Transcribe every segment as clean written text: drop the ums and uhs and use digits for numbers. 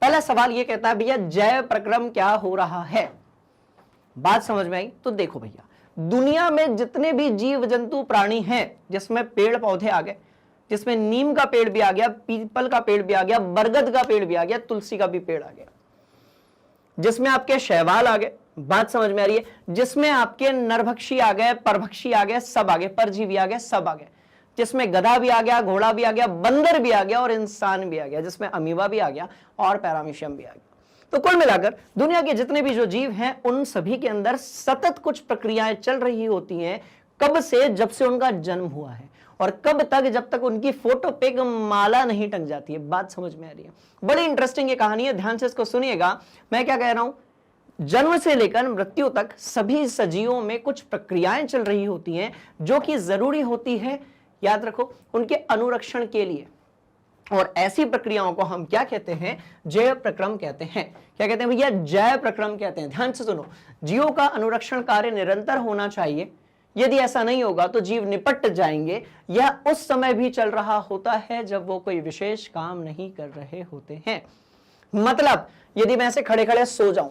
पहला सवाल ये कहता है भैया जैव प्रक्रम क्या हो रहा है। बात समझ में आई? तो देखो भैया, दुनिया में जितने भी जीव जंतु प्राणी हैं, जिसमें पेड़ पौधे आ गए, जिसमें नीम का पेड़ भी आ गया, पीपल का पेड़ भी आ गया, बरगद का पेड़ भी आ गया, तुलसी का भी पेड़ आ गया, जिसमें आपके शैवाल आ गए, बात समझ में आ रही है, जिसमें आपके नरभक्षी आ गए, परभक्षी आ गए, सब आ गए, परजीवी आ गए, सब आ गए, जिसमें गधा भी आ गया, घोड़ा भी आ गया, बंदर भी आ गया और इंसान भी आ गया, जिसमें अमीबा भी आ गया और पैरामीशियम भी आ गया। तो कुल मिलाकर दुनिया के जितने भी जो जीव हैं उन सभी के अंदर सतत कुछ प्रक्रियाएं चल रही होती हैं। कब से? जब से उनका जन्म हुआ है। और कब तक? जब तक उनकी फोटो पे एक माला नहीं टंग जाती है। बात समझ में आ रही है? बड़ी इंटरेस्टिंग ये कहानी है, ध्यान से इसको सुनिएगा। मैं क्या कह रहा हूं, जन्म से लेकर मृत्यु तक सभी सजीवों में कुछ प्रक्रियाएं चल रही होती हैं जो कि जरूरी होती है, याद रखो, उनके अनुरक्षण के लिए। और ऐसी प्रक्रियाओं को हम क्या कहते हैं? जैव प्रक्रम कहते हैं। क्या कहते हैं भैया? जैव प्रक्रम कहते हैं। ध्यान से सुनो, जीवों का अनुरक्षण कार्य निरंतर होना चाहिए। यदि ऐसा नहीं होगा तो जीव निपट जाएंगे। यह उस समय भी चल रहा होता है जब वो कोई विशेष काम नहीं कर रहे होते हैं। मतलब यदि मैं ऐसे खड़े खड़े सो जाऊं,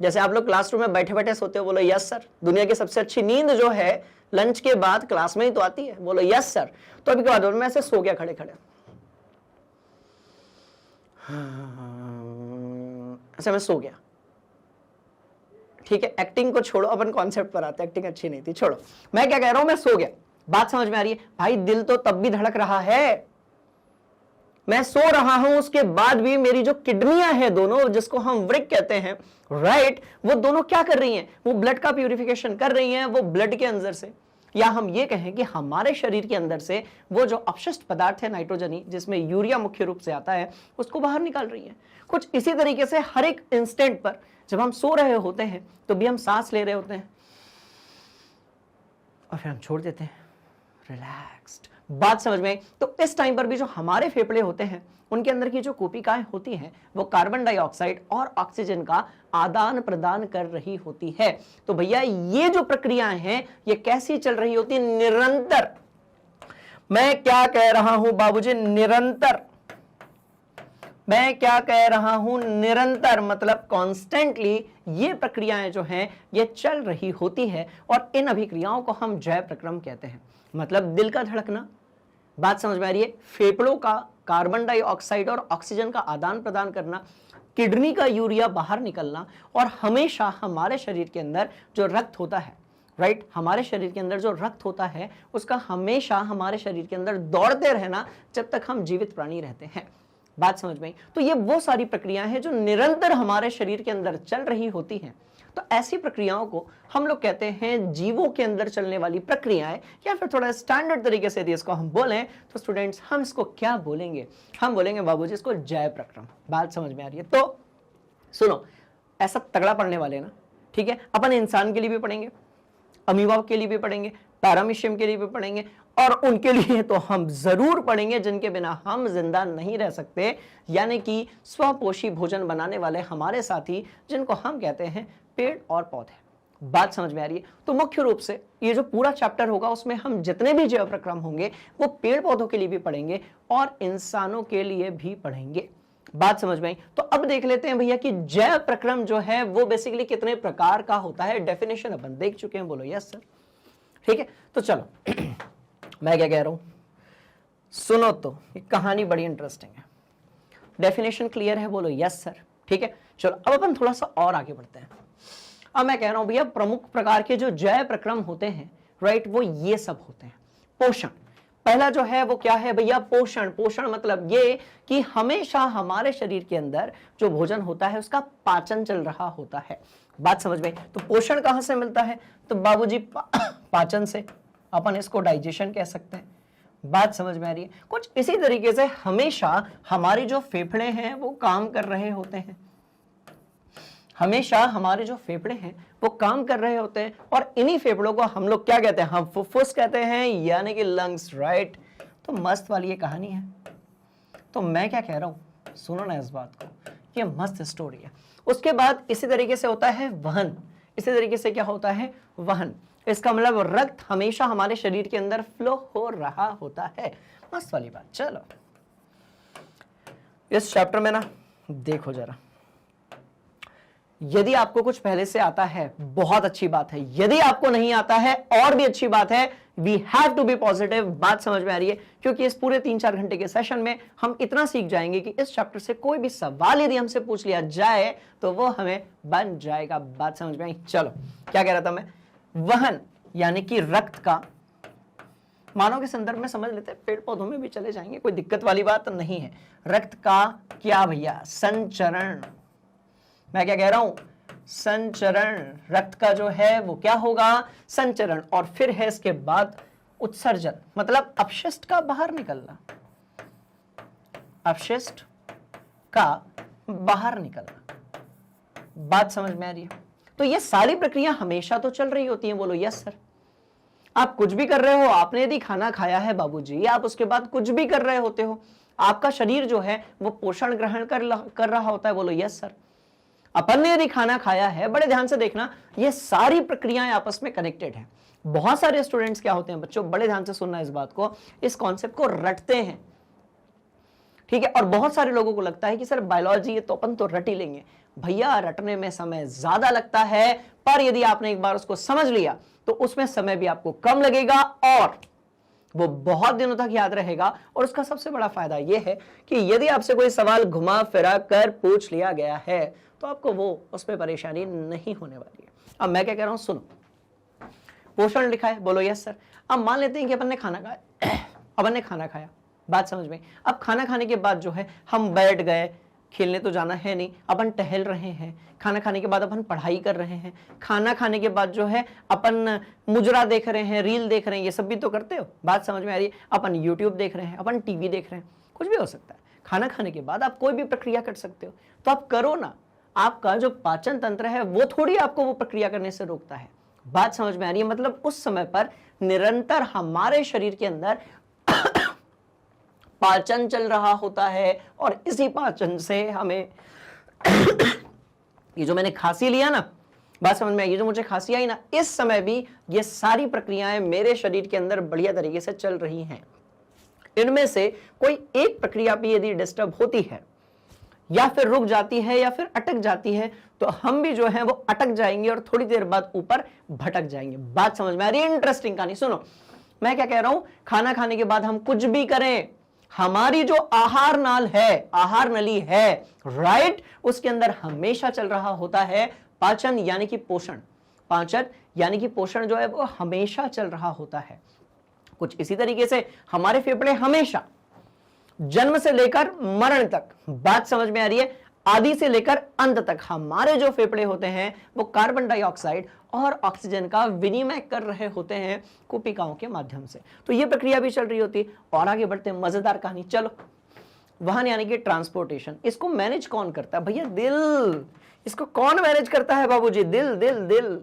जैसे आप लोग क्लासरूम में बैठे बैठे सोते हो, बोलो यस सर। दुनिया की सबसे अच्छी नींद जो है लंच के बाद क्लास में ही तो आती है, बोलो यस सर। तो अभी क्या बात, मैं ऐसे सो गया खड़े खड़े, ऐसे मैं सो गया, ठीक है। एक्टिंग को छोड़ो, अपन कॉन्सेप्ट पर आते हैं, एक्टिंग अच्छी नहीं थी, छोड़ो। मैं क्या कह रहा हूं, मैं सो गया। बात समझ में आ रही है भाई? दिल तो तब भी धड़क रहा है, मैं सो रहा हूं, उसके बाद भी मेरी जो किडनियां हैं दोनों, जिसको हम वृक्क कहते हैं, राइट, वो दोनों क्या कर रही हैं? वो ब्लड का प्यूरिफिकेशन कर रही हैं। वो ब्लड के अंदर से, या हम ये कहें कि हमारे शरीर के अंदर से वो जो अपशिष्ट पदार्थ है नाइट्रोजनी, जिसमें यूरिया मुख्य रूप से आता है, उसको बाहर निकाल रही है। कुछ इसी तरीके से हर एक इंस्टेंट पर जब हम सो रहे होते हैं तो भी हम सांस ले रहे होते हैं और फिर हम छोड़ देते हैं, रिलैक्स्ड। बात समझ में? तो इस टाइम पर भी जो हमारे फेफड़े होते हैं उनके अंदर की जो कोशिकाएं होती हैं वो कार्बन डाइऑक्साइड और ऑक्सीजन का आदान प्रदान कर रही होती है। तो भैया ये जो प्रक्रियाएं हैं ये कैसी चल रही होती है? निरंतर। मैं क्या कह रहा हूं बाबूजी? निरंतर। मैं क्या कह रहा हूं? निरंतर, मतलब कॉन्स्टेंटली ये प्रक्रियाएं जो हैं ये चल रही होती है और इन अभिक्रियाओं को हम जैव प्रक्रम कहते हैं। मतलब दिल का धड़कना, बात समझ में आ रही है, फेफड़ों का कार्बन डाइऑक्साइड और ऑक्सीजन का आदान प्रदान करना, किडनी का यूरिया बाहर निकलना, और हमेशा हमारे शरीर के अंदर जो रक्त होता है, राइट, हमारे शरीर के अंदर जो रक्त होता है उसका हमेशा हमारे शरीर के अंदर दौड़ते रहना जब तक हम जीवित प्राणी रहते हैं। बात समझ में? तो ये वो सारी प्रक्रियाएं हैं जो निरंतर हमारे शरीर के अंदर चल रही होती हैं। तो ऐसी प्रक्रियाओं को हम लोग कहते हैं जीवों के अंदर चलने वाली प्रक्रियाएं, या फिर थोड़ा स्टैंडर्ड तरीके से यदि इसको हम बोलें तो स्टूडेंट्स हम इसको क्या बोलेंगे? हम बोलेंगे बाबूजी इसको जैव प्रक्रम। बात समझ में आ रही है? तो सुनो, ऐसा तगड़ा पढ़ने वाले ना, ठीक है, अपन इंसान के लिए भी पढ़ेंगे, अमीबा के लिए भी पढ़ेंगे, पैरामीशियम के लिए भी पढ़ेंगे, और उनके लिए तो हम जरूर पढ़ेंगे जिनके बिना हम जिंदा नहीं रह सकते, यानी कि स्वपोषी भोजन बनाने वाले हमारे साथी, जिनको हम कहते हैं पेड़ और पौधे। बात समझ में आ रही है? तो मुख्य रूप से ये जो पूरा चैप्टर होगा उसमें हम जितने भी जैव प्रक्रम होंगे वो पेड़ पौधों के लिए भी पढ़ेंगे और इंसानों के लिए भी पढ़ेंगे। बात समझ में आई? तो अब देख लेते हैं भैया कि जैव प्रक्रम जो है वो बेसिकली कितने प्रकार का होता है। डेफिनेशन अपन देख चुके हैं, बोलो यस सर। ठीक है, तो चलो मैं क्या कह रहा हूं, सुनो। तो ये कहानी बड़ी इंटरेस्टिंग है। डेफिनेशन क्लियर है? बोलो यस सर। ठीक है, चलो अब अपन थोड़ा सा और आगे बढ़ते हैं। अब मैं कह रहा हूं भैया प्रमुख प्रकार के जो जैव प्रक्रम होते हैं, राइट, वो ये सब होते हैं। पोषण पहला जो है वो क्या है भैया? पोषण। पोषण मतलब ये कि हमेशा हमारे शरीर के अंदर जो भोजन होता है उसका पाचन चल रहा होता है। बात समझ में? तो पोषण कहां से मिलता है? तो बाबूजी पाचन से, अपन इसको डाइजेशन कह सकते हैं। बात समझ में आ रही है? कुछ इसी तरीके से हमेशा हमारी जो फेफड़े हैं वो काम कर रहे होते हैं। हमेशा हमारे जो फेफड़े हैं वो काम कर रहे होते हैं, और इन्हीं फेफड़ों को हम लोग क्या कहते हैं? हम फुफ्फुस कहते हैं, यानी कि लंग्स, राइट। तो मस्त वाली ये कहानी है। तो मैं क्या कह रहा हूं, सुनो ना इस बात को, ये मस्त स्टोरी है। उसके बाद इसी तरीके से होता है वहन। इसी तरीके से क्या होता है? वहन। इसका मतलब रक्त हमेशा हमारे शरीर के अंदर फ्लो हो रहा होता है। मस्त वाली बात। चलो इस चैप्टर में ना देखो जरा, यदि आपको कुछ पहले से आता है बहुत अच्छी बात है, यदि आपको नहीं आता है और भी अच्छी बात है। We have to be positive. बात समझ में आ रही है? क्योंकि इस पूरे 3-4 घंटे के सेशन में हम इतना सीख जाएंगे कि इस चैप्टर से कोई भी सवाल यदि हमसे पूछ लिया जाए तो वो हमें बन जाएगा। बात समझ में आई? चलो, क्या कह रहा था मैं? वहन यानी कि रक्त का, मानव के संदर्भ में समझ लेते हैं, पेड़ पौधों में भी चले जाएंगे, कोई दिक्कत वाली बात नहीं है। रक्त का क्या भैया? संचरण। मैं क्या कह रहा हूं? संचरण। रक्त का जो है वो क्या होगा? संचरण। और फिर है इसके बाद उत्सर्जन, मतलब अपशिष्ट का बाहर निकलना, अपशिष्ट का बाहर निकलना। बात समझ में आ रही है? तो ये सारी प्रक्रिया हमेशा तो चल रही होती है। बोलो यस सर। आप कुछ भी कर रहे हो, आपने यदि खाना खाया है बाबूजी, आप उसके बाद कुछ भी कर रहे होते हो, आपका शरीर जो है वो पोषण ग्रहण कर रहा होता है। बोलो यस सर। अपन ने यदि खाना खाया है, बड़े ध्यान से देखना, ये सारी प्रक्रियाएं आपस में कनेक्टेड हैं। बहुत सारे स्टूडेंट्स क्या होते हैं बच्चों, बड़े ध्यान से सुनना इस बात को, इस कॉन्सेप्ट को रटते हैं, ठीक है। और बहुत सारे लोगों को लगता है कि सर बायोलॉजी ये तो अपन तो रट ही लेंगे। भैया रटने में समय ज्यादा लगता है, पर यदि आपने एक बार उसको समझ लिया तो उसमें समय भी आपको कम लगेगा और वो बहुत दिनों तक याद रहेगा। और उसका सबसे बड़ा फायदा यह है कि यदि आपसे कोई सवाल घुमा फिरा कर पूछ लिया गया है तो आपको वो उसमें परेशानी नहीं होने वाली है। अब मैं क्या कह रहा हूं, सुनो। पोषण लिखा है, बोलो यस सर। अब मान लेते हैं कि अपन ने खाना खाया, अपन ने खाना खाया, बात समझ में। अब खाना खाने के बाद जो है हम बैठ गए, खेलने तो जाना है नहीं, अपन टहल रहे हैं। खाना खाने के बाद अपन पढ़ाई कर रहे हैं। खाना खाने के बाद जो है अपन मुजरा देख रहे हैं, रील देख रहे हैं, ये सब भी तो करते हो। बात समझ में आ रही है? अपन यूट्यूब देख रहे हैं, अपन टीवी देख रहे हैं, कुछ भी हो सकता है। खाना खाने के बाद आप कोई भी प्रक्रिया कर सकते हो, तो आप करो ना। आपका जो पाचन तंत्र है वो थोड़ी आपको वो प्रक्रिया करने से रोकता है। बात समझ में आ रही है? मतलब उस समय पर निरंतर हमारे शरीर के अंदर पाचन चल रहा होता है और इसी पाचन से हमें ये जो मैंने खांसी लिया ना, बात समझ में आई? ये जो मुझे खांसी आई ना, इस समय भी ये सारी प्रक्रियाएं मेरे शरीर के अंदर बढ़िया तरीके से चल रही हैं। इनमें से कोई एक प्रक्रिया भी यदि डिस्टर्ब होती है या फिर रुक जाती है या फिर अटक जाती है तो हम भी जो है वो अटक जाएंगे और थोड़ी देर बाद ऊपर भटक जाएंगे। बात समझ में आ रही है? इंटरेस्टिंग कहानी सुनो। मैं क्या कह रहा हूं, खाना खाने के बाद हम कुछ भी करें, हमारी जो आहार नाल है, आहार नली है, राइट, उसके अंदर हमेशा चल रहा होता है पाचन यानी कि पोषण। पाचन यानी कि पोषण जो है वो हमेशा चल रहा होता है। कुछ इसी तरीके से हमारे फेफड़े हमेशा जन्म से लेकर मरण तक, बात समझ में आ रही है, आदि से लेकर अंत तक हमारे जो फेफड़े होते हैं वो कार्बन डाइऑक्साइड और ऑक्सीजन का विनिमय कर रहे होते हैं कोशिकाओं के माध्यम से। तो ये प्रक्रिया भी चल रही होती है। और आगे बढ़ते हैं, मजेदार कहानी। चलो, वाहन यानी कि ट्रांसपोर्टेशन, इसको मैनेज कौन करता है भैया? दिल। इसको कौन मैनेज करता है बाबूजी? दिल। दिल दिल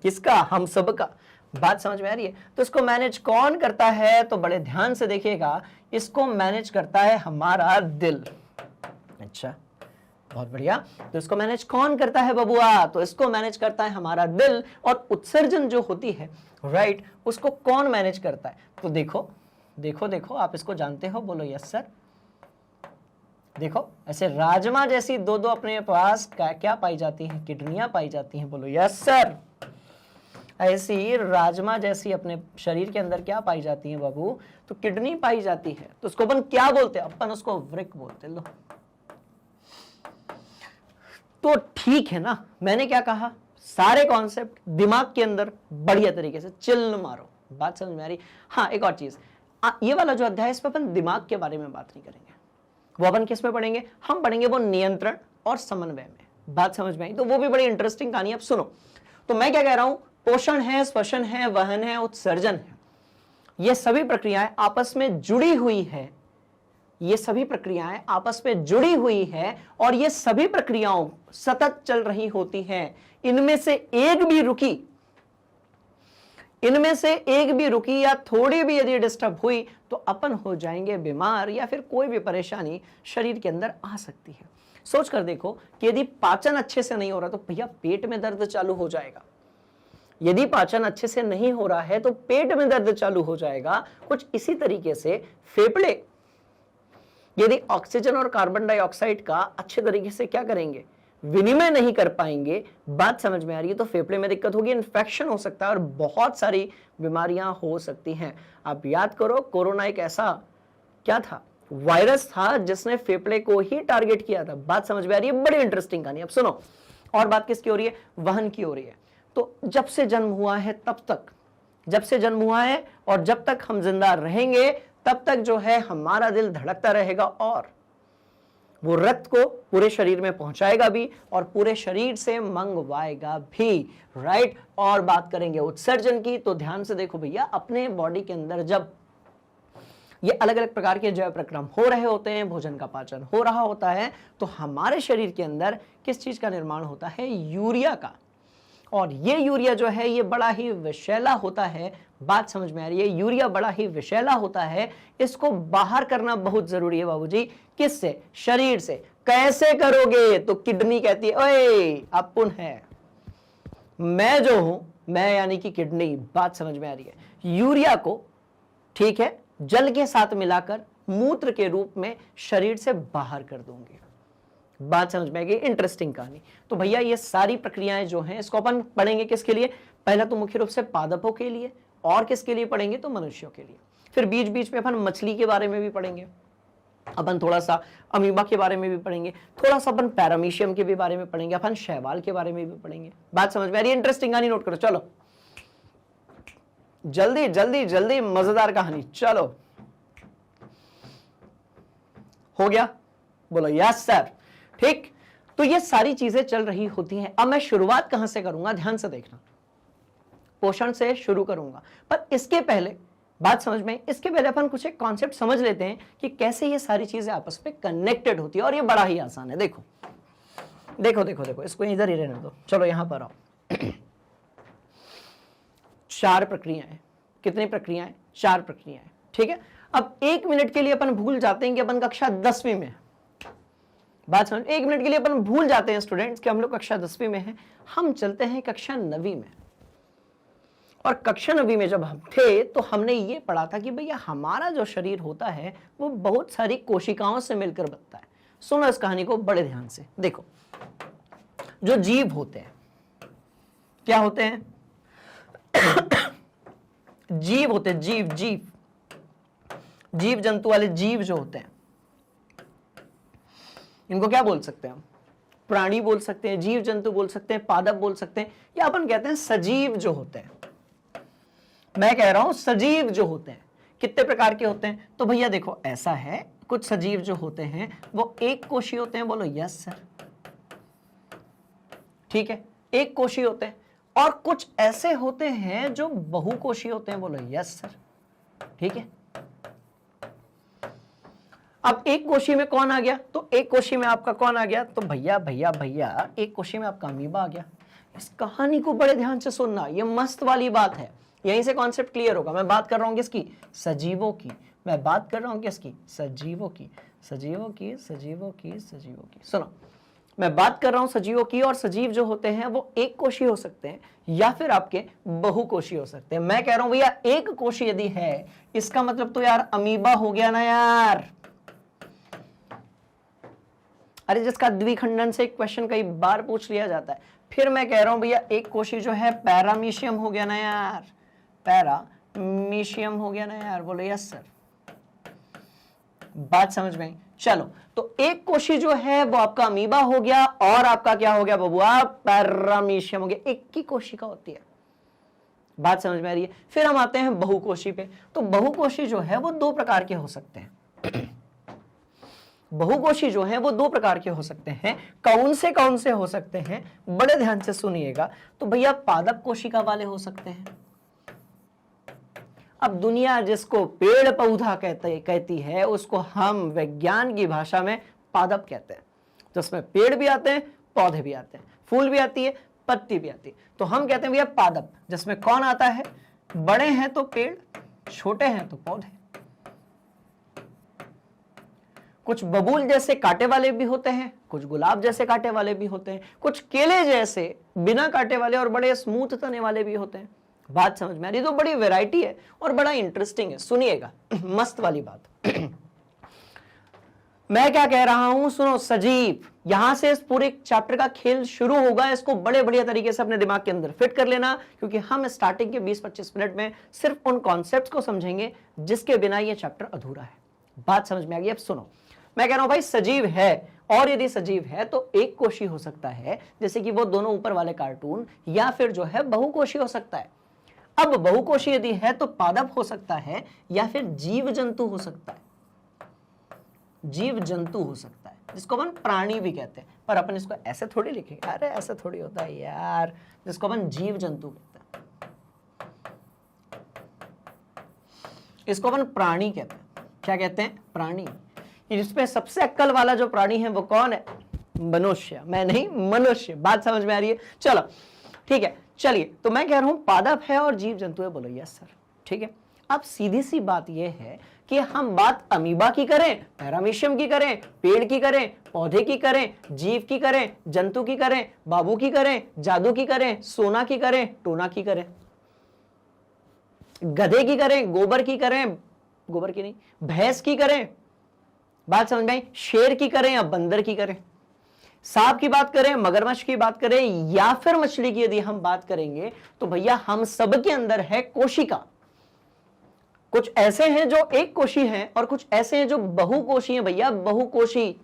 किसका? हम सबका। बात समझ में आ रही है? तो इसको मैनेज कौन करता है? तो बड़े ध्यान से देखिएगा, इसको मैनेज करता है हमारा दिल। अच्छा, बहुत बढ़िया। तो इसको मैनेज कौन करता है बबुआ? तो इसको मैनेज करता है हमारा दिल। और उत्सर्जन जो होती है, राइट, उसको कौन मैनेज करता है? तो देखो देखो देखो, आप इसको जानते हो, बोलो यस सर। देखो, ऐसे राजमा जैसी दो अपने पास क्या पाई जाती हैं? किडनियां पाई जाती हैं। बोलो यस सर। ऐसी राजमा जैसी अपने शरीर के अंदर क्या पाई जाती है बाबू? तो किडनी पाई जाती है। तो उसको अपन क्या बोलते हैं? अपन उसको वृक्क बोलते हैं। लो, तो ठीक है ना, मैंने क्या कहा? सारे कॉन्सेप्ट दिमाग के अंदर बढ़िया तरीके से चिल मारो। बात समझ में आ रही? हाँ, एक और चीज, ये वाला जो अध्याय, इस पर अपन दिमाग के बारे में बात नहीं करेंगे। वो अपन किस में पढ़ेंगे? हम पढ़ेंगे वो नियंत्रण और समन्वय में। बात समझ में आई? तो वो भी बड़ी इंटरेस्टिंग कहानी। अब सुनो, तो मैं क्या कह रहा हूं, पोषण है, श्वसन है, वहन है, उत्सर्जन है, ये सभी प्रक्रियाएं आपस में जुड़ी हुई है। ये सभी प्रक्रियाएं आपस में जुड़ी हुई है और ये सभी प्रक्रियाओं सतत चल रही होती हैं। इनमें से एक भी रुकी या थोड़ी भी यदि डिस्टर्ब हुई तो अपन हो जाएंगे बीमार या फिर कोई भी परेशानी शरीर के अंदर आ सकती है। सोच कर देखो कि यदि पाचन अच्छे से नहीं हो रहा तो भैया पेट में दर्द चालू हो जाएगा। यदि पाचन अच्छे से नहीं हो रहा है तो पेट में दर्द चालू हो जाएगा। कुछ इसी तरीके से फेफड़े यदि ऑक्सीजन और कार्बन डाइऑक्साइड का अच्छे तरीके से क्या करेंगे, विनिमय नहीं कर पाएंगे, बात समझ में आ रही है, तो फेफड़े में दिक्कत होगी, इन्फेक्शन हो सकता है और बहुत सारी बीमारियां हो सकती हैं। आप याद करो, कोरोना एक ऐसा क्या था, वायरस था जिसने फेफड़े को ही टारगेट किया था। बात समझ में आ रही है, बड़ी इंटरेस्टिंग कहानी। अब सुनो, और बात किसकी हो रही है, वाहन की हो रही है। तो जब से जन्म हुआ है तब तक, जब से जन्म हुआ है और जब तक हम जिंदा रहेंगे तब तक जो है हमारा दिल धड़कता रहेगा और वो रक्त को पूरे शरीर में पहुंचाएगा भी और पूरे शरीर से मंगवाएगा भी, राइट। और बात करेंगे उत्सर्जन की, तो ध्यान से देखो भैया, अपने बॉडी के अंदर जब ये अलग अलग प्रकार के जैव प्रक्रम हो रहे होते हैं, भोजन का पाचन हो रहा होता है, तो हमारे शरीर के अंदर किस चीज का निर्माण होता है, यूरिया का। और ये यूरिया जो है ये बड़ा ही विषैला होता है। बात समझ में आ रही है, यूरिया बड़ा ही विषैला होता है, इसको बाहर करना बहुत जरूरी है बाबूजी। किससे, शरीर से। कैसे करोगे, तो किडनी कहती है ओए अपुन है, मैं जो हूं, मैं यानी कि किडनी, बात समझ में आ रही है, यूरिया को ठीक है जल के साथ मिलाकर मूत्र के रूप में शरीर से बाहर कर दूंगी। बात समझ में आ गई, इंटरेस्टिंग कहानी। तो भैया ये सारी प्रक्रियाएं जो हैं इसको अपन पढ़ेंगे किसके लिए, पहला तो मुख्य रूप से पादपों के लिए, और किसके लिए पढ़ेंगे, तो मनुष्यों के लिए। फिर बीच बीच में अपन मछली के बारे में भी पढ़ेंगे, अपन थोड़ा सा अमीबा के बारे में भी पढ़ेंगे, थोड़ा सा अपन पैरामीशियम के भी बारे में पढ़ेंगे, अपन शैवाल के बारे में भी पढ़ेंगे। बात समझ में आ रही है, इंटरेस्टिंग कहानी, नोट करो। चलो जल्दी जल्दी जल्दी, मजेदार कहानी। चलो हो गया, बोलो यस सर, ठीक। तो ये सारी चीजें चल रही होती हैं। अब मैं शुरुआत कहां से करूंगा, ध्यान से देखना, पोषण से शुरू करूंगा। पर इसके पहले बात समझ में, इसके पहले अपन कुछ एक कॉन्सेप्ट समझ लेते हैं कि कैसे ये सारी चीजें आपस में कनेक्टेड होती है। और ये बड़ा ही आसान है। देखो देखो देखो देखो, इसको इधर ही रहने दो, चलो यहां पर आओ। 4 प्रक्रियाएं, कितनी प्रक्रियाएं, 4 प्रक्रियाएं, ठीक है। अब 1 मिनट के लिए अपन भूल जाते हैं कि अपन कक्षा 10वीं में, बात समझ, 1 मिनट के लिए अपन भूल जाते हैं स्टूडेंट्स कि हम लोग कक्षा 10वीं में हैं। हम चलते हैं कक्षा 9वीं में। और कक्षा 9वीं में जब हम थे तो हमने ये पढ़ा था कि भैया हमारा जो शरीर होता है वो बहुत सारी कोशिकाओं से मिलकर बनता है। सुनो इस कहानी को बड़े ध्यान से। देखो, जो जीव होते हैं, क्या होते हैं, जीव होते हैं, जीव जीव जीव जंतु वाले जीव जो होते हैं, इनको क्या बोल सकते हैं हम, प्राणी बोल सकते हैं, जीव जंतु बोल सकते हैं, पादप बोल सकते हैं, या अपन कहते हैं सजीव जो होते हैं। मैं कह रहा हूं सजीव जो होते हैं कितने प्रकार के होते हैं, तो भैया देखो ऐसा है, कुछ सजीव जो होते हैं वो एक कोशीय होते हैं, बोलो यस सर, ठीक है, एक कोशीय होते हैं। और कुछ ऐसे होते हैं जो बहुकोशीय होते हैं, बोलो यस सर, ठीक है। अब एक कोशी में कौन आ गया, तो एक कोशी में आपका कौन आ गया, तो भैया भैया भैया एक कोशी में आपका अमीबा आ गया। इस कहानी को बड़े ध्यान से सुनना, ये मस्त वाली बात है, यहीं से कॉन्सेप्ट क्लियर होगा। मैं बात कर रहा हूं किसकी, सजीवों की, मैं बात कर रहा हूं किसकी, सजीवों की, सजीवों की, सजीवों की, सजीवों की। सुनो, मैं बात कर रहा हूं सजीवों की, और सजीव जो होते हैं वो एक कोशी हो सकते हैं या फिर आपके बहुकोशी हो सकते हैं। मैं कह रहा हूं भैया एक कोशी यदि है, इसका मतलब तो यार अमीबा हो गया ना यार। अरे जिसका द्विखंडन से एक क्वेश्चन कई बार पूछ लिया जाता है। फिर मैं कह रहा हूं भैया एक कोशी जो है पैरामीशियम हो गया ना यार, पैरामीशियम हो गया ना यार, बोलो यस सर, बात समझ में आई। चलो, तो एक कोशी जो है वो आपका अमीबा हो गया और आपका क्या हो गया बबुआ, पैरामीशियम हो गया। एक की कोशिका होती है, बात समझ में आ रही है। फिर हम आते हैं बहुकोशी पे। तो बहुकोशी जो है वो 2 प्रकार के हो सकते हैं। बहुकोशी जो है वो 2 प्रकार के हो सकते हैं। कौन से हो सकते हैं, बड़े ध्यान से सुनिएगा। तो भैया पादप कोशिका वाले हो सकते हैं। अब दुनिया जिसको पेड़ पौधा कहती है उसको हम विज्ञान की भाषा में पादप कहते हैं, जिसमें पेड़ भी आते हैं, पौधे भी आते हैं, फूल भी आती है, पत्ती भी आती है। तो हम कहते हैं भैया पादप, जिसमें कौन आता है, बड़े हैं तो पेड़, छोटे हैं तो पौधे। कुछ बबूल जैसे कांटे वाले भी होते हैं, कुछ गुलाब जैसे कांटे वाले भी होते हैं, कुछ केले जैसे बिना कांटे वाले और बड़े स्मूथ तने वाले भी होते हैं। बात समझ में आ रही, तो बड़ी वैरायटी है और बड़ा इंटरेस्टिंग है, सुनिएगा मस्त वाली बात। मैं क्या कह रहा हूं, सुनो, सजीव, यहां से इस पूरे चैप्टर का खेल शुरू होगा। इसको बड़े बढ़िया तरीके से अपने दिमाग के अंदर फिट कर लेना, क्योंकि हम स्टार्टिंग के 20-25 मिनट में सिर्फ उन कॉन्सेप्ट्स को समझेंगे जिसके बिना ये चैप्टर अधूरा है। बात समझ में आ गई? अब सुनो, मैं कह रहा हूं भाई सजीव है, और यदि सजीव है तो एक कोशी हो सकता है, जैसे कि वो दोनों ऊपर वाले कार्टून, या फिर जो है बहुकोशी हो सकता है। अब बहुकोशी यदि है तो पादप हो सकता है, या फिर जीव जंतु हो सकता है। जीव जंतु हो सकता है, जिसको अपन प्राणी भी कहते हैं, पर अपन इसको ऐसे थोड़ी लिखेंगे, अरे ऐसे थोड़ी होता है यार, जिसको अपन जीव जंतु कहते हैं, इसको अपन प्राणी कहते हैं। क्या कहते हैं? प्राणी। इसमें सबसे अक्ल वाला जो प्राणी है वो कौन है? मनुष्य। मैं नहीं, मनुष्य। बात समझ में आ रही है? चलो ठीक है, चलिए, तो मैं कह रहा हूं पादप है और जीव जंतु है। बोलो यस सर, ठीक है। अब सीधी सी बात यह है कि हम बात अमीबा की करें, पैरामीशियम की करें, पेड़ की करें, पौधे की करें, जीव की करें, जंतु की करें, बाबू की करें, जादू की करें, सोना की करें, टोना की करें, गधे की करें, गोबर की करें, गोबर की नहीं, भैंस की करें, बात समझ में आई, शेर की करें या बंदर की करें, सांप की बात करें, मगरमच्छ की बात करें, या फिर मछली की यदि हम बात करेंगे, तो भैया हम सब के अंदर है कोशिका। कुछ ऐसे हैं जो एक कोशी हैं और कुछ ऐसे हैं जो बहुकोशी हैं भैया, बहुकोशी।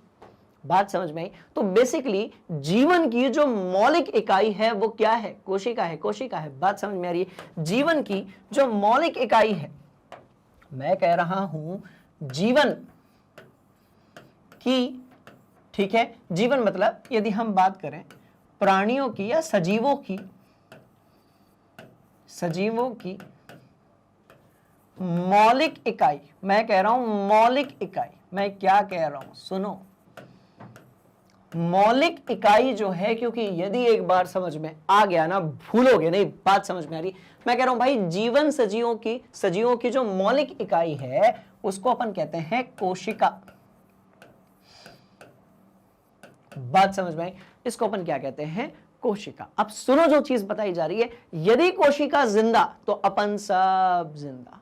बात समझ में आई? तो बेसिकली जीवन की जो मौलिक इकाई है वो क्या है? कोशिका है, कोशिका है। बात समझ में आ रही है? जीवन की जो मौलिक इकाई है, मैं कह रहा हूं जीवन की, ठीक है, जीवन मतलब यदि हम बात करें प्राणियों की या सजीवों की, सजीवों की मौलिक इकाई, मैं कह रहा हूं मौलिक इकाई। मैं क्या कह रहा हूं, सुनो, मौलिक इकाई जो है, क्योंकि यदि एक बार समझ में आ गया ना, भूलोगे नहीं। बात समझ में आ रही? मैं कह रहा हूं भाई जीवन सजीवों की जो मौलिक इकाई है उसको अपन कहते हैं कोशिका। बात समझ में आई? इसको अपन क्या कहते हैं? कोशिका। अब सुनो, जो चीज बताई जा रही है, यदि कोशिका जिंदा तो अपन सब जिंदा,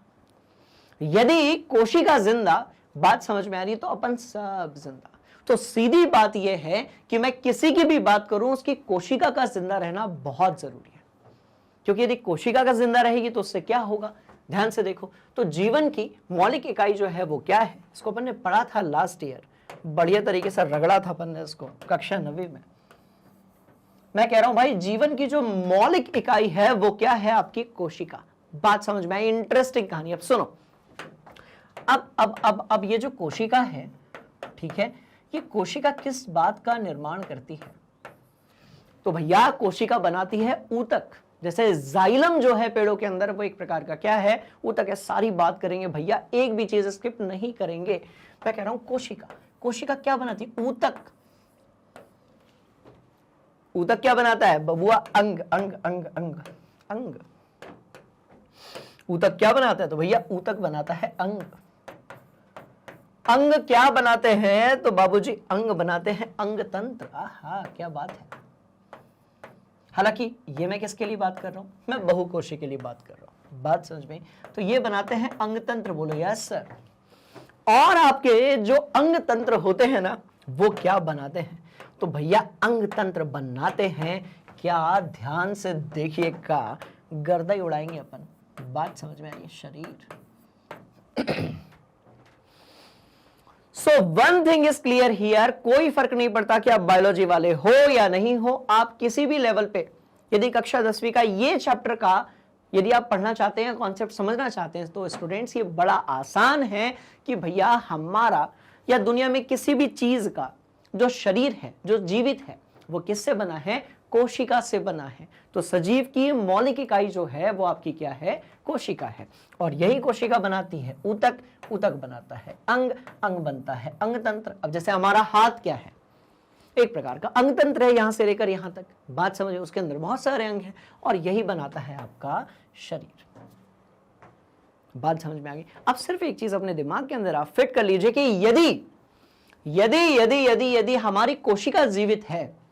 यदि कोशिका जिंदा, बात समझ में आ रही है, तो अपन सब जिंदा। तो सीधी बात यह है कि मैं किसी की भी बात करूं, उसकी कोशिका का जिंदा रहना बहुत जरूरी है, क्योंकि यदि कोशिका का जिंदा रहेगी तो उससे क्या होगा? ध्यान से देखो, तो जीवन की मौलिक इकाई जो है वो क्या है? इसको अपन ने पढ़ा था लास्ट ईयर, बढ़िया तरीके से रगड़ा था अपन ने इसको कक्षा 9वीं में। मैं कह रहा हूं भाई जीवन की जो मौलिक इकाई है वो क्या है? आपकी कोशिका। बात समझ में आई? इंटरेस्टिंग कहानी। अब सुनो, अब ये जो कोशिका है, ठीक है, ये कोशिका किस बात का निर्माण करती है? तो भैया कोशिका बनाती है ऊतक। जैसे जाइलम जो है पेड़ों के अंदर, वो एक प्रकार का क्या है? ऊतक है। सारी बात करेंगे भैया, एक भी चीज स्किप नहीं करेंगे। मैं कह रहा हूं कोशिका, कोशिका क्या बनाती है? ऊतक। ऊतक क्या बनाता है बबुआ? अंग, अंग, अंग, अंग, अंग। ऊतक क्या बनाता है? तो भैया ऊतक बनाता है अंग। अंग क्या बनाते हैं? तो बाबूजी अंग बनाते हैं अंग तंत्र। आहा, क्या बात है। हालांकि ये मैं किसके लिए बात कर रहा हूं? मैं बहुकोशी के लिए बात कर रहा हूं। बात समझ में? तो ये बनाते हैं अंग तंत्र। बोलो यस सर। और आपके जो अंग तंत्र होते हैं ना, वो क्या बनाते हैं? तो भैया अंग तंत्र बनाते हैं क्या? ध्यान से देखिएगा, गर्दा ही उड़ाएंगे अपन। बात समझ में आई? शरीर। So one thing is clear here, कोई फर्क नहीं पड़ता कि आप बायोलॉजी वाले हो या नहीं हो, आप किसी भी लेवल पे यदि कक्षा 10वीं का ये चैप्टर का यदि आप पढ़ना चाहते हैं, कॉन्सेप्ट समझना चाहते हैं, तो स्टूडेंट्स ये बड़ा आसान है कि भैया हमारा या दुनिया में किसी भी चीज का जो शरीर है, जो जीवित है, वो किससे बना है? कोशिका से बना है। तो सजीव की मौलिक इकाई जो है वो आपकी क्या है? कोशिका है। और यही कोशिका बनाती है ऊतक, ऊतक बनाता है अंग, अंग बनता है अंग तंत्र। अब जैसे हमारा हाथ क्या है? एक प्रकार का अंग तंत्र है, यहां से लेकर यहां तक। बात समझिए, उसके अंदर बहुत सारे अंग हैं और यही बनाता है आपका शरीर। बात समझ में आ गई? अब सिर्फ एक चीज अपने दिमाग के अंदर आप फिट कर लीजिए कि यदि यदि यदि यदि यदि हमारी कोशिका जीवित है,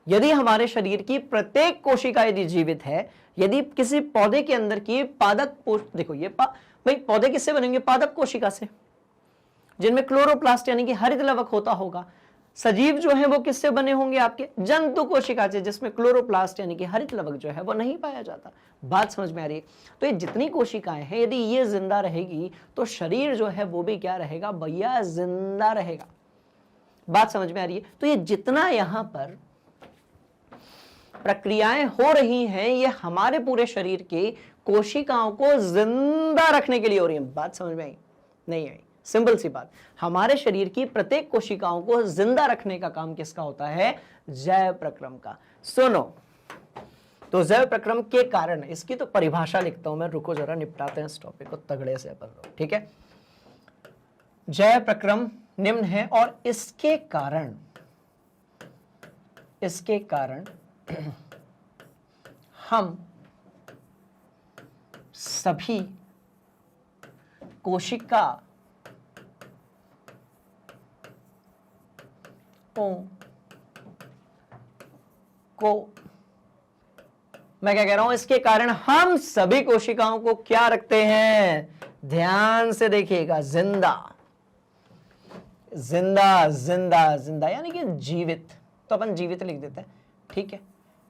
यदि हमारे शरीर की प्रत्येक कोशिका यदि जीवित है, यदि किसी पौधे के अंदर की पादप देखो ये भाई पौधे किससे बनेंगे? पादप कोशिका से। जिनमें क्लोरोप्लास्ट यानी कि हरित लवक होता होगा। सजीव जो है वो किससे बने होंगे? आपके जंतु कोशिका से, जिसमें क्लोरोप्लास्ट यानी कि हरित लवक जो है वो नहीं पाया जाता। बात समझ में आ रही है? तो ये जितनी कोशिकाएं हैं, यदि ये जिंदा रहेगी तो शरीर जो है वो भी क्या रहेगा भैया? जिंदा रहेगा। बात समझ में आ रही है? तो ये जितना यहां पर प्रक्रियाएं हो रही हैं, ये हमारे पूरे शरीर के कोशिकाओं को जिंदा रखने के लिए हो रही है। बात समझ में आई? नहीं आई? सिंपल सी बात, हमारे शरीर की प्रत्येक कोशिकाओं को जिंदा रखने का काम किसका होता है? जैव प्रक्रम का। सुनो, तो जैव प्रक्रम के कारण, इसकी तो परिभाषा लिखता हूं मैं, रुको जरा, निपटाते हैं इस टॉपिक को तगड़े से अपन लोग, ठीक है। जैव प्रक्रम निम्न है और इसके कारण हम सभी कोशिका को, मैं क्या कह रहा हूं, इसके कारण हम सभी कोशिकाओं को क्या रखते हैं? ध्यान से देखिएगा, जिंदा। जिंदा जिंदा जिंदा यानी कि जीवित, तो अपन जीवित लिख देते हैं, ठीक है,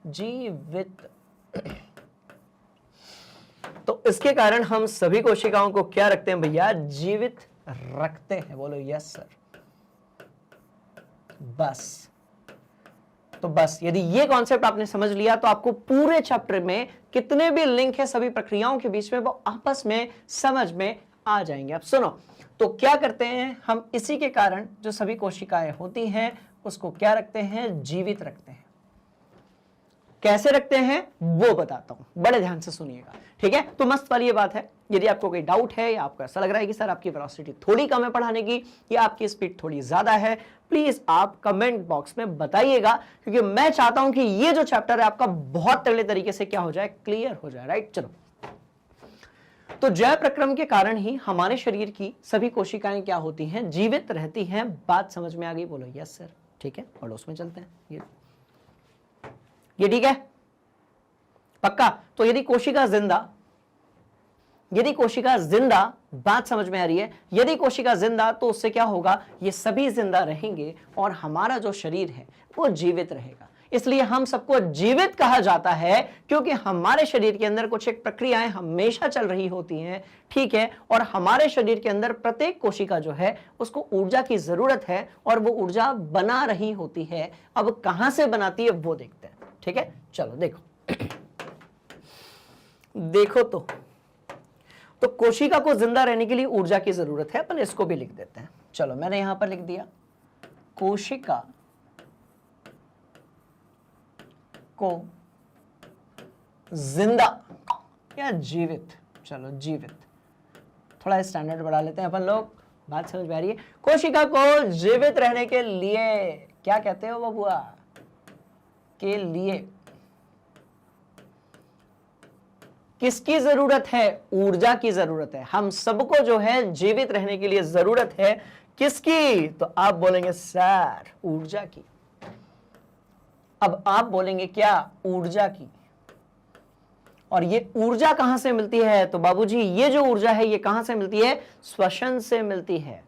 जीवित। तो इसके कारण हम सभी कोशिकाओं को क्या रखते हैं भैया? जीवित रखते हैं। बोलो यस सर। बस, तो बस यदि ये कॉन्सेप्ट आपने समझ लिया तो आपको पूरे चैप्टर में कितने भी लिंक है सभी प्रक्रियाओं के बीच में, वो आपस में समझ में आ जाएंगे। अब सुनो, तो क्या करते हैं हम? इसी के कारण जो सभी कोशिकाएं होती हैं उसको क्या रखते हैं? जीवित रखते हैं। कैसे रखते हैं वो बताता हूं, बड़े ध्यान से सुनिएगा, ठीक है। तो मस्त वाली ये बात है। यदि आपको कोई डाउट है या आपको ऐसा लग रहा है कि सर आपकी वेलोसिटी थोड़ी कम है पढ़ाने की या आपकी स्पीड थोड़ी ज्यादा है, प्लीज आप कमेंट बॉक्स में बताइएगा, क्योंकि मैं चाहता हूं कि ये जो चैप्टर है आपका बहुत तगड़े तरीके से क्या हो जाए? क्लियर हो जाए, राइट। चलो, तो जैव प्रक्रम के कारण ही हमारे शरीर की सभी कोशिकाएं क्या होती हैं? जीवित रहती हैं। बात समझ में आ गई? बोलो यस सर, ठीक है। पड़ोस में चलते हैं, ये ठीक है, पक्का। तो यदि कोशिका जिंदा, बात समझ में आ रही है? यदि कोशिका जिंदा तो उससे क्या होगा? ये सभी जिंदा रहेंगे और हमारा जो शरीर है वो जीवित रहेगा। इसलिए हम सबको जीवित कहा जाता है, क्योंकि हमारे शरीर के अंदर कुछ एक प्रक्रियाएं हमेशा चल रही होती हैं, ठीक है। और हमारे शरीर के अंदर प्रत्येक कोशिका जो है उसको ऊर्जा की जरूरत है और वो ऊर्जा बना रही होती है। अब कहां से बनाती है वो देखते हैं, ठीक है। चलो देखो तो कोशिका को जिंदा रहने के लिए ऊर्जा की जरूरत है। अपन इसको भी लिख देते हैं। चलो, मैंने यहां पर लिख दिया, कोशिका को जिंदा या जीवित, चलो जीवित, थोड़ा स्टैंडर्ड बढ़ा लेते हैं अपन लोग। बात समझ में आ रही है? कोशिका को जीवित रहने के लिए क्या कहते हो बबुआ? के लिए किसकी जरूरत है? ऊर्जा की जरूरत है। हम सबको जो है जीवित रहने के लिए जरूरत है किसकी? तो आप बोलेंगे सर ऊर्जा की। अब आप बोलेंगे क्या? ऊर्जा की। और ये ऊर्जा कहां से मिलती है? तो बाबूजी ये जो ऊर्जा है ये कहां से मिलती है? श्वसन से मिलती है।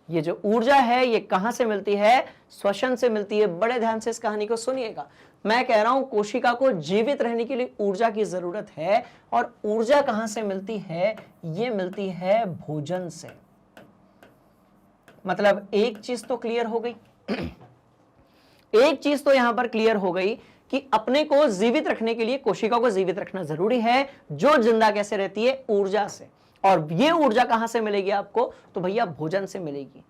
ये जो ऊर्जा है ये कहां से मिलती है? श्वसन से मिलती है। बड़े ध्यान से इस कहानी को सुनिएगा। मैं कह रहा हूं कोशिका को जीवित रहने के लिए ऊर्जा की जरूरत है, और ऊर्जा कहां से मिलती है? ये मिलती है भोजन से। मतलब एक चीज तो क्लियर हो गई एक चीज तो यहां पर क्लियर हो गई कि अपने को जीवित रखने के लिए कोशिका को जीवित रखना जरूरी है, जो जिंदा कैसे रहती है? ऊर्जा से। और ये ऊर्जा कहां से मिलेगी आपको? तो भैया भोजन से मिलेगी।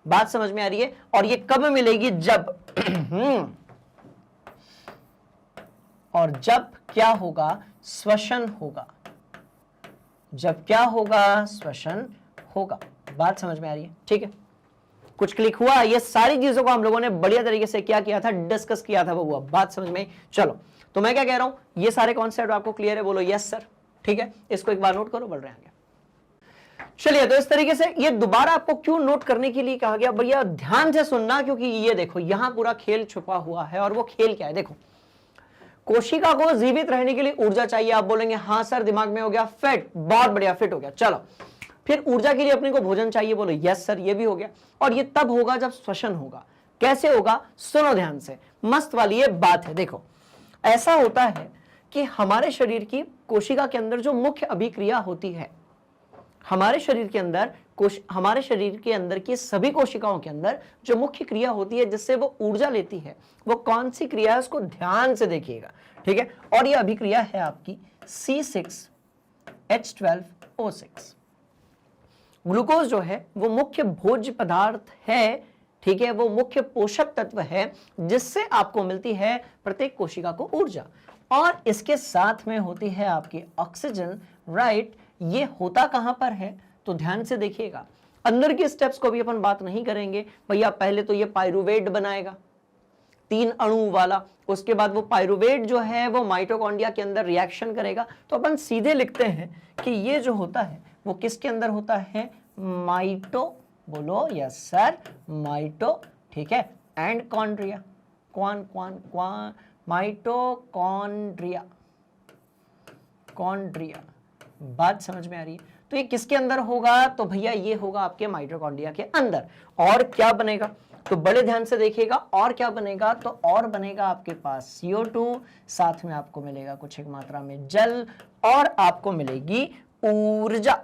बात समझ में आ रही है? और ये कब मिलेगी? जब और जब क्या होगा? श्वसन होगा। जब क्या होगा? श्वसन होगा। बात समझ में आ रही है? ठीक है, कुछ क्लिक हुआ? ये सारी चीजों को हम लोगों ने बढ़िया तरीके से क्या किया था? डिस्कस किया था बबुआ। बात समझ में? चलो, तो मैं क्या कह रहा हूं, ये सारे कॉन्सेप्ट आपको क्लियर है? बोलो यस सर, ठीक है। इसको एक बार नोट करो, बढ़ रहे हैं आगे। चलिए, तो इस तरीके से ये दोबारा आपको क्यों नोट करने के लिए कहा गया? भैया ध्यान से सुनना, क्योंकि ये देखो यहां पूरा खेल छुपा हुआ है। और वो खेल क्या है? देखो, कोशिका को जीवित रहने के लिए ऊर्जा चाहिए। आप बोलेंगे हाँ सर, दिमाग में हो गया फिट, बहुत बढ़िया, फिट हो गया। चलो, फिर ऊर्जा के लिए अपने को भोजन चाहिए, बोलो यस सर, ये भी हो गया। और ये तब होगा जब श्वसन होगा। कैसे होगा, सुनो ध्यान से, मस्त वाली ये बात है। देखो ऐसा होता है कि हमारे शरीर की कोशिका के अंदर जो मुख्य अभिक्रिया होती है, हमारे शरीर के अंदर की सभी कोशिकाओं के अंदर जो मुख्य क्रिया होती है जिससे वो ऊर्जा लेती है, वो कौन सी क्रिया है उसको ध्यान से देखिएगा, ठीक है। और ये अभिक्रिया है आपकी C6H12O6। ग्लूकोज जो है वो मुख्य भोज्य पदार्थ है, ठीक है, वो मुख्य पोषक तत्व है जिससे आपको मिलती है प्रत्येक कोशिका को ऊर्जा। और इसके साथ में होती है आपकी ऑक्सीजन, राइट। ये होता कहां पर है, तो ध्यान से देखिएगा। अंदर के स्टेप्स को भी अपन बात नहीं करेंगे भैया, पहले तो ये पायरुवेट बनाएगा 3 अणु वाला, उसके बाद वो पायरुवेट जो है वो माइटोकॉन्ड्रिया के अंदर रिएक्शन करेगा। तो अपन सीधे लिखते हैं कि ये जो होता है वो किसके अंदर होता है, माइटो, बोलो यस सर, माइटो, ठीक है, एंड कॉन्ड्रिया, माइटोकॉन्ड्रिया, कॉन्ड्रिया। बात समझ में आ रही है। तो ये किसके अंदर होगा, तो भैया ये होगा आपके माइटोकॉन्ड्रिया के अंदर। और क्या बनेगा, तो बड़े ध्यान से देखिएगा, और क्या बनेगा, तो और बनेगा आपके पास CO2, साथ में आपको मिलेगा कुछ एक मात्रा में जल, और आपको मिलेगी ऊर्जा।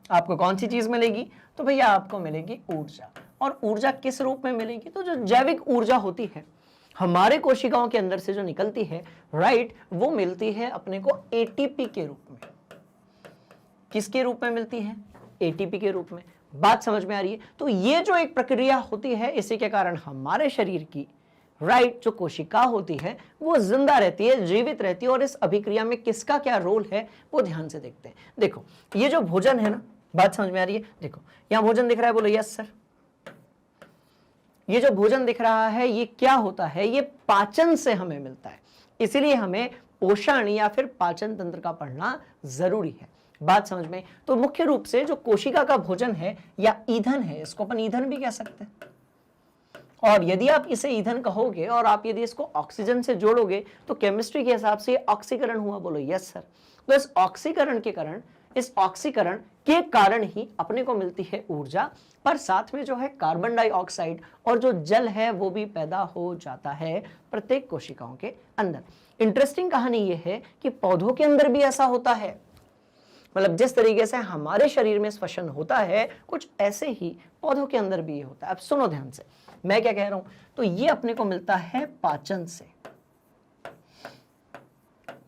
आपको कौन सी चीज मिलेगी, तो भैया आपको मिलेगी ऊर्जा। और ऊर्जा किस रूप में मिलेगी, तो जो जैविक ऊर्जा होती है हमारे कोशिकाओं के अंदर से जो निकलती है, राइट, वो मिलती है अपने को ATP के रूप में। किसके रूप में मिलती है, ATP के रूप में। बात समझ में आ रही है। तो ये जो एक प्रक्रिया होती है, इसी के कारण हमारे शरीर की, राइट, जो कोशिका होती है वो जिंदा रहती है, जीवित रहती है। और इस अभिक्रिया में किसका क्या रोल है वो ध्यान से देखते हैं। देखो ये जो भोजन है ना, बात समझ में आ रही है। देखो यहां भोजन दिख रहा है, बोलो यस सर। ये जो भोजन दिख रहा है ये क्या होता है, ये पाचन से हमें मिलता है, इसीलिए हमें पोषण या फिर पाचन तंत्र का पढ़ना जरूरी है। बात समझ में। तो मुख्य रूप से जो कोशिका का भोजन है या ईंधन है, इसको अपन ईंधन भी कह सकते हैं। और यदि आप इसे ईंधन कहोगे और आप यदि इसको ऑक्सीजन से जोड़ोगे तो केमिस्ट्री के हिसाब से ऑक्सीकरण हुआ, बोलो यस सर। तो इस ऑक्सीकरण के कारण ही अपने को मिलती है ऊर्जा, पर साथ में जो है कार्बन डाइऑक्साइड और जो जल है वो भी पैदा हो जाता है प्रत्येक कोशिकाओं के अंदर। इंटरेस्टिंग कहानी ये है कि पौधों के अंदर भी ऐसा होता है, मतलब जिस तरीके से हमारे शरीर में श्वसन होता है कुछ ऐसे ही पौधों के अंदर भी ये होता है। अब सुनो ध्यान से मैं क्या कह रहा हूं, तो ये अपने को मिलता है पाचन से।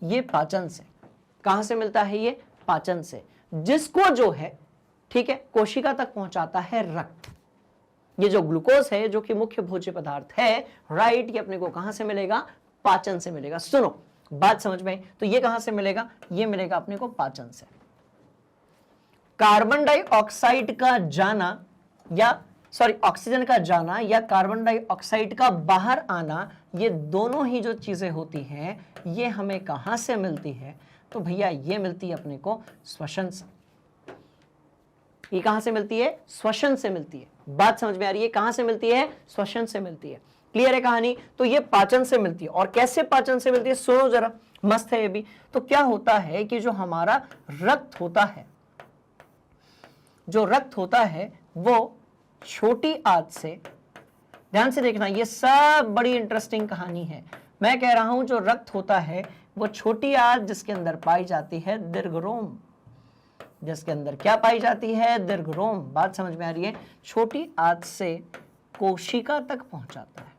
ये पाचन से कहां से मिलता है, ये पाचन से, जिसको जो है, ठीक है, कोशिका तक पहुंचाता है रक्त। ये जो ग्लूकोज है जो कि मुख्य भोज्य पदार्थ है, राइट, ये अपने को कहां से मिलेगा, पाचन से मिलेगा। सुनो बात समझ में। तो ये कहां से मिलेगा, ये मिलेगा अपने को पाचन से। कार्बन डाइऑक्साइड का जाना या ऑक्सीजन का जाना या कार्बन डाइऑक्साइड का बाहर आना, ये दोनों ही जो चीजें होती हैं ये हमें कहां से मिलती है, तो भैया ये मिलती है अपने को श्वसन से। ये कहां से मिलती है, श्वसन से मिलती है। बात समझ में आ रही है, कहां से मिलती है, श्वसन से मिलती है। क्लियर है कहानी। तो ये पाचन से मिलती है। और कैसे पाचन से मिलती है, सुनो जरा, मस्त है ये भी। तो क्या होता है कि जो हमारा रक्त होता है, जो रक्त होता है वो छोटी आंत से, ध्यान से देखना, ये सब बड़ी इंटरेस्टिंग कहानी है। मैं कह रहा हूं जो रक्त होता है वो छोटी आंत जिसके अंदर पाई जाती है दीर्घरोम, जिसके अंदर क्या पाई जाती है, दीर्घरोम। बात समझ में आ रही है। छोटी आंत से कोशिका तक पहुंचाता है,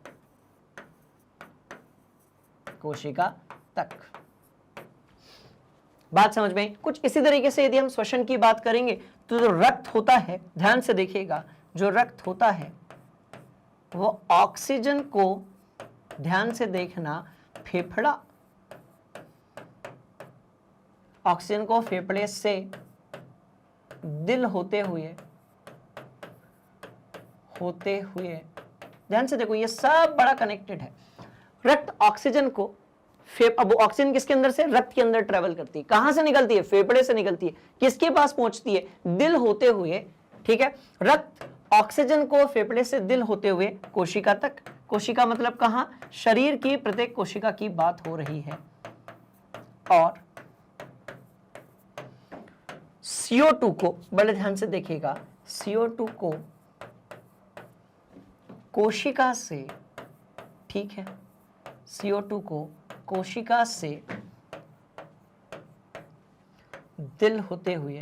कोशिका तक। बात समझ में। कुछ इसी तरीके से यदि हम श्वसन की बात करेंगे तो जो रक्त होता है, ध्यान से देखिएगा, जो रक्त होता है वो ऑक्सीजन को, ध्यान से देखना, फेफड़ा, ऑक्सीजन को फेफड़े से दिल होते हुए ध्यान से देखो, ये सब बड़ा कनेक्टेड है। रक्त ऑक्सीजन को अब ऑक्सीजन किसके अंदर से, रक्त के अंदर ट्रेवल करती है। कहां से निकलती है, फेफड़े से निकलती है। किसके पास पहुंचती है, दिल होते हुए, ठीक है। रक्त ऑक्सीजन को फेफड़े से दिल होते हुए कोशिका तक। कोशिका मतलब कहां, शरीर की प्रत्येक कोशिका की बात हो रही है। और CO2 को बड़े ध्यान से देखिएगा, CO2 को कोशिका से, ठीक है, CO2 को कोशिका से दिल होते हुए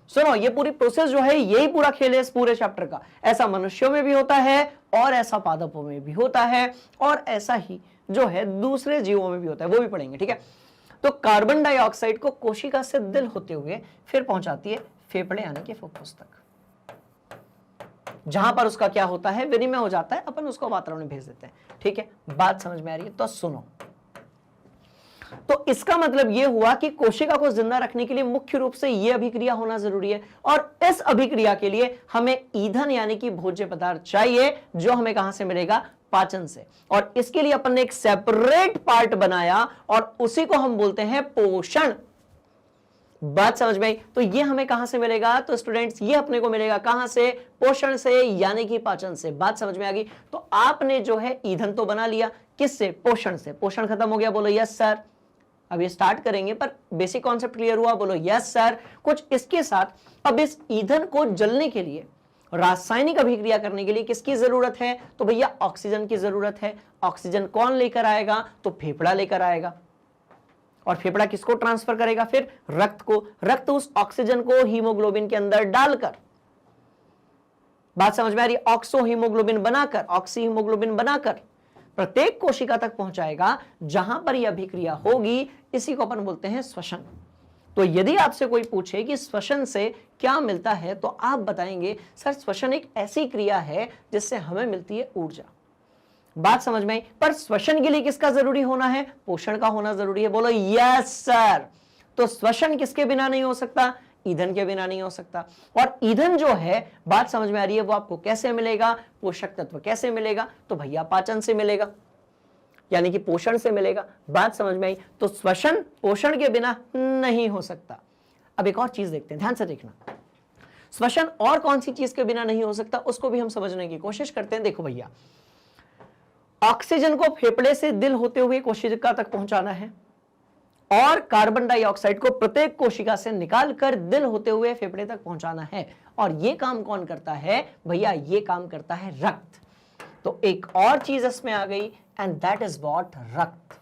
सुनो, ये पूरी प्रोसेस जो है, यही पूरा खेल है इस पूरे चैप्टर का। ऐसा मनुष्यों में भी होता है और ऐसा पादपों में भी होता है और ऐसा ही जो है दूसरे जीवों में भी होता है, वो भी पढ़ेंगे, ठीक है। तो कार्बन डाइऑक्साइड को कोशिका से दिल होते हुए फिर पहुंचाती है फेफड़े यानी कि फुफ्फुस तक, जहां पर उसका क्या होता है, विनिमय हो जाता है, अपन उसको वातावरण में भेज देते हैं, ठीक है। बात समझ में आ रही है? तो सुनो, तो इसका मतलब यह हुआ कि कोशिका को जिंदा रखने के लिए मुख्य रूप से यह अभिक्रिया होना जरूरी है, और इस अभिक्रिया के लिए हमें ईंधन यानी कि भोज्य पदार्थ चाहिए, जो हमें कहां से मिलेगा? पाचन से। और इसके लिए अपन ने एक सेपरेट पार्ट बनाया और उसी को हम बोलते हैं पोषण। बात समझ में आई? तो ये हमें कहां से मिलेगा? तो स्टूडेंट्स, ये अपने को मिलेगा कहां से? पोषण से, यानी कि पाचन से। बात समझ में आ गई? तो आपने जो है ईंधन तो बना लिया, किससे? पोषण से। पोषण खत्म हो गया, बोलो यस सर। अब ये स्टार्ट करेंगे, पर बेसिक कॉन्सेप्ट क्लियर हुआ? बोलो यस सर। कुछ इसके साथ अब इस ईंधन को जलने के लिए, रासायनिक अभिक्रिया करने के लिए किसकी जरूरत है? तो भैया ऑक्सीजन की जरूरत है। ऑक्सीजन कौन लेकर आएगा? तो फेफड़ा लेकर आएगा। और फेफड़ा किसको ट्रांसफर करेगा? फिर रक्त को। रक्त उस ऑक्सीजन को हीमोग्लोबिन के अंदर डालकर, बात समझ में आ रही? ऑक्सो हीमोग्लोबिन बनाकर, ऑक्सी हीमोग्लोबिन बनाकर प्रत्येक कोशिका तक पहुंचाएगा, जहां पर यह अभिक्रिया होगी। इसी को अपन बोलते हैं श्वसन। तो यदि आपसे कोई पूछे कि श्वसन से क्या मिलता है, तो आप बताएंगे सर श्वसन एक ऐसी क्रिया है जिससे हमें मिलती है ऊर्जा। बात समझ में आई? पर श्वसन के लिए किसका जरूरी होना है? पोषण का होना जरूरी है। बोलो यस सर। तो श्वसन किसके बिना नहीं हो सकता? ईंधन के बिना नहीं हो सकता। और ईंधन जो है, बात समझ में आ रही है, वो आपको कैसे मिलेगा? पोषक तत्व कैसे मिलेगा? तो भैया पाचन से मिलेगा, यानी कि पोषण से मिलेगा। बात समझ में आई? तो श्वसन पोषण के बिना नहीं हो सकता। अब एक और चीज देखते हैं, ध्यान से देखना। श्वसन और कौन सी चीज के बिना नहीं हो सकता, उसको भी हम समझने की कोशिश करते हैं। देखो भैया, ऑक्सीजन को फेफड़े से दिल होते हुए कोशिका तक पहुंचाना है, और कार्बन डाइऑक्साइड को प्रत्येक कोशिका से निकालकर दिल होते हुए फेफड़े तक पहुंचाना है। और यह काम कौन करता है? भैया ये काम करता है रक्त। तो एक और चीज इसमें आ गई, एंड दैट इज व्हाट? रक्त।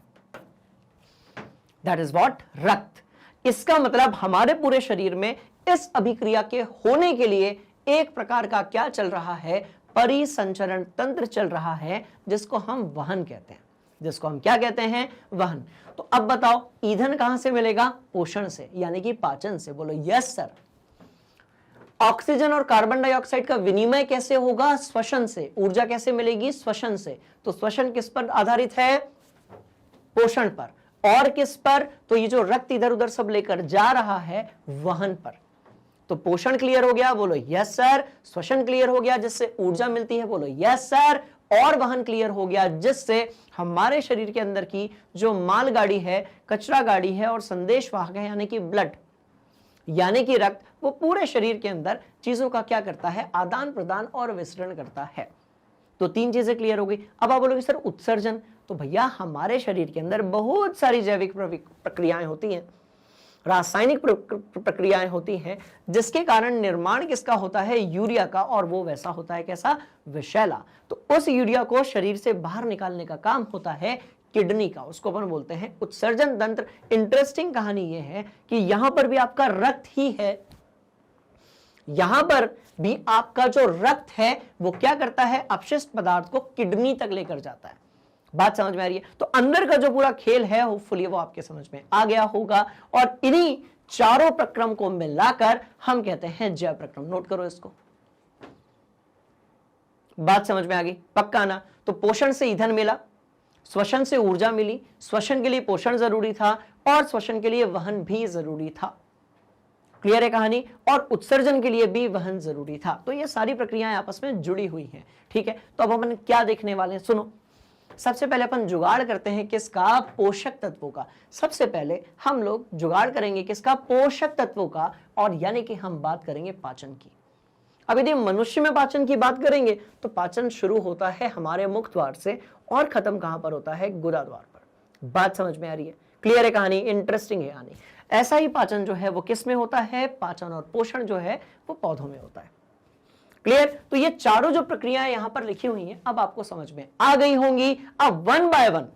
That is what? रक्त। इसका मतलब हमारे पूरे शरीर में इस अभिक्रिया के होने के लिए एक प्रकार का क्या चल रहा है? परिसंचरण तंत्र चल रहा है, जिसको हम वहन कहते हैं। जिसको हम क्या कहते हैं? वहन। तो अब बताओ, ईंधन कहां से मिलेगा? पोषण से, यानी कि पाचन से। बोलो यस सर। ऑक्सीजन और कार्बन डाइऑक्साइड का विनिमय कैसे होगा? श्वसन से। ऊर्जा कैसे मिलेगी? श्वसन से। तो श्वसन किस पर आधारित है? पोषण पर। और किस पर? तो ये जो रक्त इधर उधर सब लेकर जा रहा है, वहन पर। तो पोषण क्लियर हो गया? बोलो यस सर। श्वसन क्लियर हो गया, जिससे ऊर्जा मिलती है? बोलो यस सर। और वहन क्लियर हो गया, जिससे हमारे शरीर के अंदर की जो मालगाड़ी है, कचरा गाड़ी है और संदेशवाहक है, यानी कि ब्लड, यानी कि रक्त, वो पूरे शरीर के अंदर चीजों का क्या करता है? आदान प्रदान और विसरण करता है। तो तीन चीजें क्लियर हो गई। अब आप बोलोगे सर उत्सर्जन। तो भैया हमारे शरीर के अंदर बहुत सारी जैविक प्रक्रियाएं होती हैं, रासायनिक प्रक्रियाएं होती हैं, जिसके कारण निर्माण किसका होता है? यूरिया का। और वो वैसा होता है कैसा? विषैला। तो उस यूरिया को शरीर से बाहर निकालने का काम होता है किडनी का। उसको अपन बोलते हैं उत्सर्जन तंत्र। इंटरेस्टिंग कहानी ये है कि यहां पर भी आपका रक्त ही है, यहां पर भी आपका जो रक्त है वो क्या करता है? अपशिष्ट पदार्थ को किडनी तक लेकर जाता है। बात समझ में आ रही है? तो अंदर का जो पूरा खेल है, होपफुली वो आपके समझ में आ गया होगा। और इन्हीं चारों प्रक्रम को मिलाकर हम कहते हैं जैव प्रक्रम। नोट करो इसको। बात समझ में आ गई? पक्का ना? तो पोषण से ईंधन मिला, श्वसन से ऊर्जा मिली, श्वसन के लिए पोषण जरूरी था, और श्वसन के लिए वहन भी जरूरी था। क्लियर है कहानी? और उत्सर्जन के लिए भी वहन जरूरी था। तो ये सारी प्रक्रियाएं आपस में जुड़ी हुई हैं, ठीक है। तो अब अपन क्या देखने वाले हैं? सुनो, सबसे पहले अपन जुगाड़ करते हैं किसका? पोषक तत्वों का। सबसे पहले हम लोग जुगाड़ करेंगे किसका? पोषक तत्वों का। और यानी कि हम बात करेंगे पाचन की। अब यदि मनुष्य में पाचन की बात करेंगे, तो पाचन शुरू होता है हमारे मुख द्वार से और खत्म कहां पर होता है? गुदा द्वार पर। बात समझ में आ रही है? क्लियर है कहानी? इंटरेस्टिंग है कहानी। ऐसा ही पाचन जो है वो किस में होता है? पाचन और पोषण जो है वो पौधों में होता है। क्लियर? तो ये चारों जो प्रक्रियाएं यहां पर लिखी हुई हैं अब आपको समझ में आ गई होंगी। अब वन बाय वन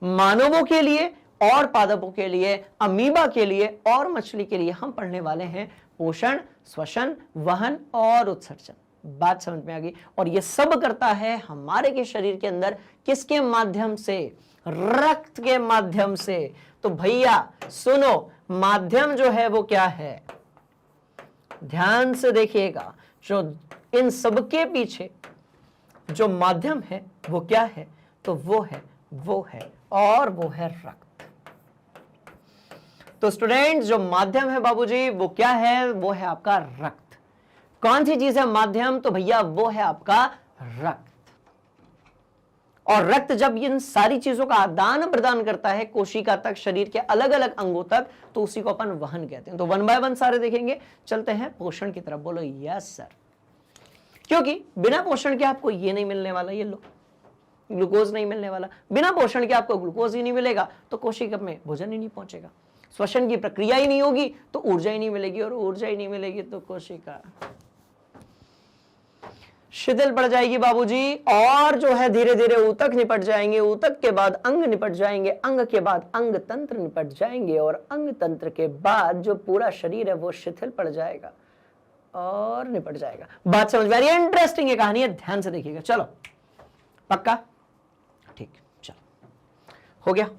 मानवों के लिए और पादपों के लिए, अमीबा के लिए और मछली के लिए हम पढ़ने वाले हैं पोषण, श्वसन, वहन और उत्सर्जन। बात समझ में आ गई? और ये सब करता है हमारे के शरीर के अंदर किसके माध्यम से? रक्त के माध्यम से। तो भैया सुनो, माध्यम जो है वो क्या है? ध्यान से देखिएगा, जो इन सबके पीछे जो माध्यम है वो क्या है? तो वो है रक्त। तो स्टूडेंट्स, जो माध्यम है बाबूजी वो क्या है? वो है आपका रक्त। कौन सी चीज है माध्यम? तो भैया वो है आपका रक्त। और रक्त जब इन सारी चीजों का आदान प्रदान करता है कोशिका तक, शरीर के अलग अलग अंगों तक, तो उसी को अपन वहन कहते हैं। तो वन बाय वन सारे देखेंगे। चलते हैं पोषण की तरफ। बोलो यस सर। क्योंकि बिना पोषण के आपको ये नहीं मिलने वाला, ये लो ग्लूकोज नहीं मिलने वाला। बिना पोषण के आपको ग्लूकोज ही नहीं मिलेगा तो कोशिका में भोजन ही नहीं पहुंचेगा। श्वसन की प्रक्रिया ही नहीं होगी तो ऊर्जा ही नहीं मिलेगी, और ऊर्जा ही नहीं मिलेगी तो कोशिका शिथिल पड़ जाएगी बाबूजी। और जो है धीरे धीरे ऊतक निपट जाएंगे, ऊतक के बाद अंग निपट जाएंगे, अंग के बाद अंग तंत्र निपट जाएंगे, और अंग तंत्र के बाद जो पूरा शरीर है वो शिथिल पड़ जाएगा और निपट जाएगा। बात समझ में आ रही है? इंटरेस्टिंग है कहानी है, ध्यान से देखिएगा। चलो पक्का? ठीक, चलो हो गया।